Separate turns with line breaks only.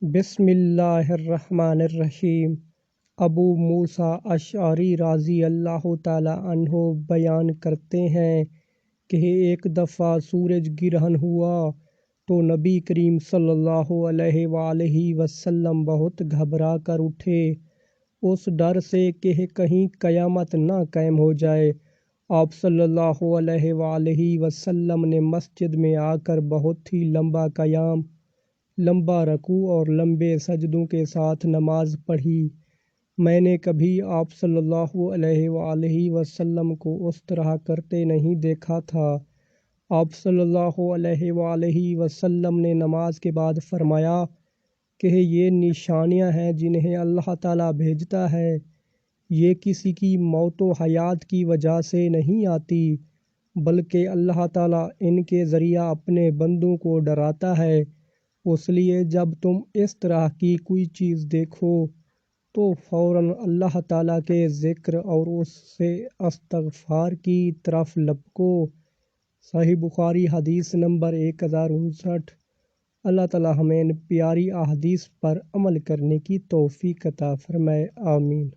بسم اللہ الرحمن الرحیم۔ ابو موسیٰ اشعری رضی اللہ تعالی عنہ بیان کرتے ہیں کہ ایک دفعہ سورج گرہن ہوا تو نبی کریم صلی اللہ علیہ وآلہ وسلم بہت گھبرا کر اٹھے، اس ڈر سے کہ کہیں قیامت نہ قائم ہو جائے۔ آپ صلی اللہ علیہ وآلہ وسلم نے مسجد میں آ کر بہت ہی لمبا قیام، لمبا رکوع اور لمبے سجدوں کے ساتھ نماز پڑھی۔ میں نے کبھی آپ صلی اللہ علیہ وآلہ وسلم کو اس طرح کرتے نہیں دیکھا تھا۔ آپ صلی اللہ علیہ وآلہ وسلم نے نماز کے بعد فرمایا کہ یہ نشانیاں ہیں جنہیں اللہ تعالیٰ بھیجتا ہے، یہ کسی کی موت و حیات کی وجہ سے نہیں آتی، بلکہ اللہ تعالیٰ ان کے ذریعہ اپنے بندوں کو ڈراتا ہے۔ اس لیے جب تم اس طرح کی کوئی چیز دیکھو تو فوراً اللہ تعالیٰ کے ذکر اور اس سے استغفار کی طرف لپکو۔ صحیح بخاری حدیث نمبر 1059۔ اللہ تعالیٰ ہمیں ان پیاری احادیث پر عمل کرنے کی توفیق عطا فرمائے، آمین۔